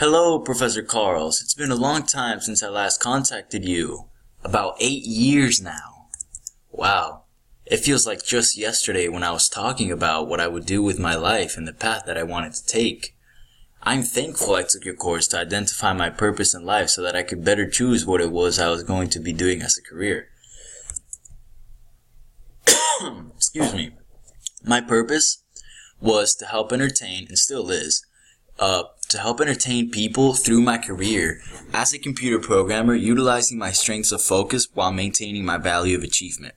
Hello, Professor Carls. It's been a long time since I last contacted you. About 8 years now. Wow. It feels like just yesterday when I was talking about what I would do with my life and the path that I wanted to take. I'm thankful I took your course to identify my purpose in life so that I could better choose what it was I was going to be doing as a career. Excuse me. My purpose was to help entertain, and still is, to help entertain people through my career as a computer programmer, utilizing my strengths of focus while maintaining my value of achievement.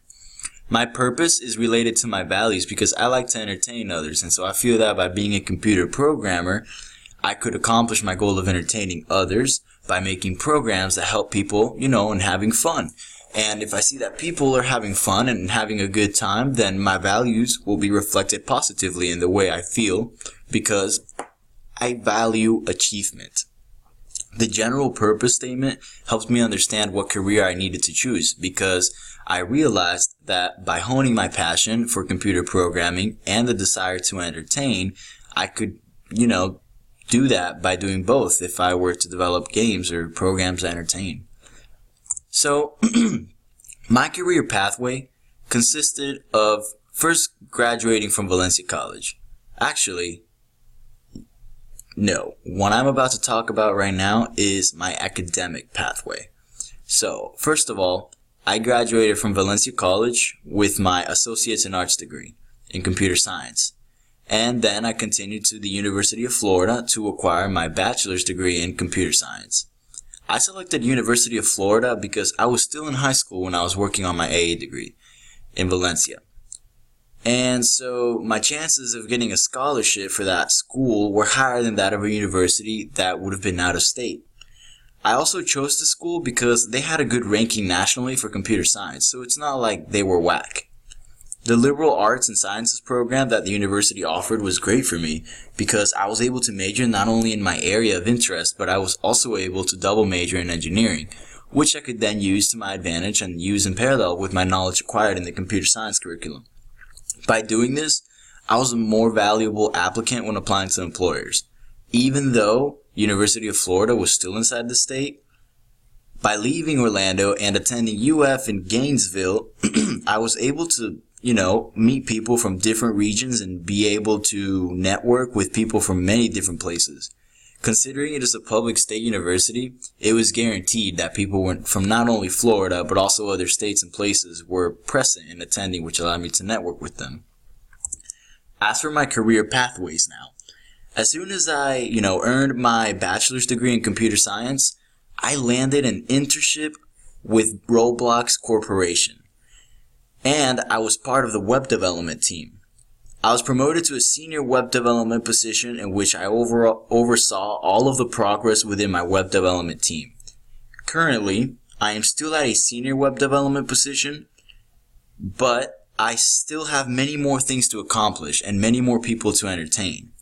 My purpose is related to my values because I like to entertain others, and so I feel that by being a computer programmer, I could accomplish my goal of entertaining others by making programs that help people, and having fun. And if I see that people are having fun and having a good time, then my values will be reflected positively in the way I feel because I value achievement. The general purpose statement helps me understand what career I needed to choose because I realized that by honing my passion for computer programming and the desire to entertain, I could, do that by doing both if I were to develop games or programs that entertain. So, my career pathway consisted of first graduating from Valencia College. Actually, no. What I'm about to talk about right now is my academic pathway. So, first of all, I graduated from Valencia College with my Associates in Arts degree in computer science. And then I continued to the University of Florida to acquire my bachelor's degree in computer science. I selected University of Florida because I was still in high school when I was working on my AA degree in Valencia. And so my chances of getting a scholarship for that school were higher than that of a university that would have been out of state. I also chose the school because they had a good ranking nationally for computer science, so it's not like they were whack. The liberal arts and sciences program that the university offered was great for me because I was able to major not only in my area of interest, but I was also able to double major in engineering, which I could then use to my advantage and use in parallel with my knowledge acquired in the computer science curriculum. By doing this, I was a more valuable applicant when applying to employers. Even though University of Florida was still inside the state, by leaving Orlando and attending UF in Gainesville, I was able to meet people from different regions and be able to network with people from many different places. Considering it is a public state university, it was guaranteed that people from not only Florida, but also other states and places were present in attending, which allowed me to network with them. As for my career pathways now, as soon as I, earned my bachelor's degree in computer science, I landed an internship with Roblox Corporation. And I was part of the web development team. I was promoted to a senior web development position in which I oversaw all of the progress within my web development team. Currently, I am still at a senior web development position, but I still have many more things to accomplish and many more people to entertain.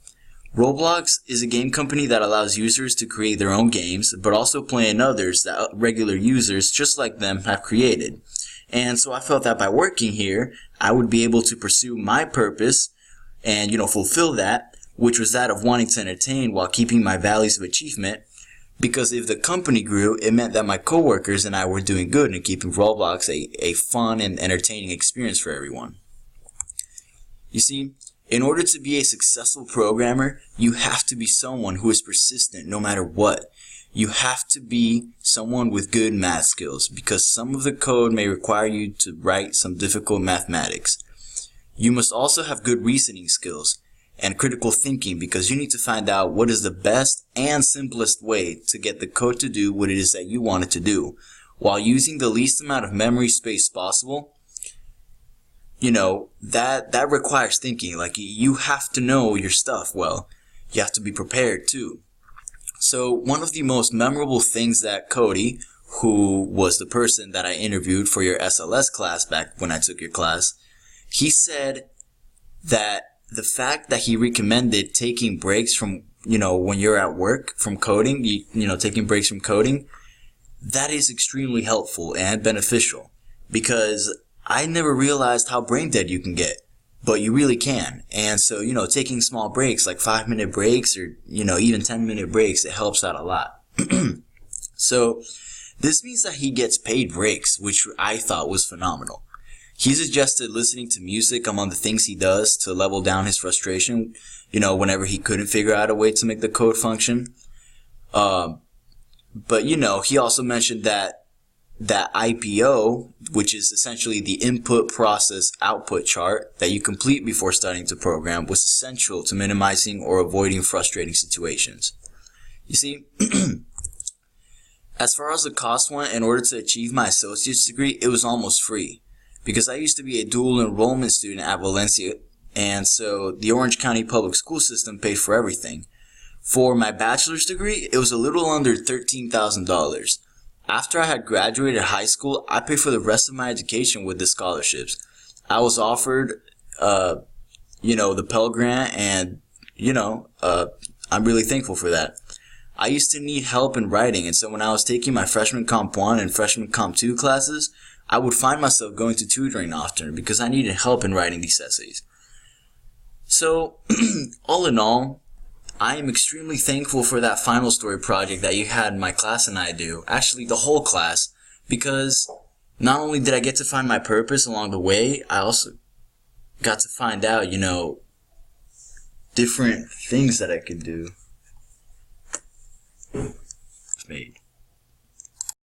Roblox is a game company that allows users to create their own games, but also play in others that regular users just like them have created. And so I felt that by working here, I would be able to pursue my purpose and, fulfill that, which was that of wanting to entertain while keeping my values of achievement. Because if the company grew, it meant that my coworkers and I were doing good and keeping Roblox a fun and entertaining experience for everyone. You see, in order to be a successful programmer, you have to be someone who is persistent no matter what. You have to be someone with good math skills because some of the code may require you to write some difficult mathematics. You must also have good reasoning skills and critical thinking because you need to find out what is the best and simplest way to get the code to do what it is that you want it to do while using the least amount of memory space possible. That requires thinking. Like, you have to know your stuff well. You have to be prepared too. So one of the most memorable things that Cody, who was the person that I interviewed for your SLS class back when I took your class, he said that the fact that he recommended taking breaks from, when you're at work from coding, taking breaks from coding, that is extremely helpful and beneficial because I never realized how brain dead you can get. but you really can. And so, taking small breaks, like 5-minute breaks or, even 10-minute breaks, it helps out a lot. So this means that he gets paid breaks, which I thought was phenomenal. He suggested listening to music among the things he does to level down his frustration, whenever he couldn't figure out a way to make the code function. But, he also mentioned that IPO, which is essentially the input process output chart that you complete before starting to program, was essential to minimizing or avoiding frustrating situations. You see, as far as the cost went, in order to achieve my associate's degree, it was almost free, because I used to be a dual enrollment student at Valencia, and so the Orange County public school system paid for everything. For my bachelor's degree, it was a little under $13,000. After I had graduated high school, I paid for the rest of my education with the scholarships. I was offered, the Pell Grant, and, I'm really thankful for that. I used to need help in writing, and so when I was taking my freshman Comp 1 and freshman Comp 2 classes, I would find myself going to tutoring often because I needed help in writing these essays. So, all in all, I am extremely thankful for that final story project that you had my class and I do, actually the whole class, because not only did I get to find my purpose along the way, I also got to find out, different things that I could do. It's made.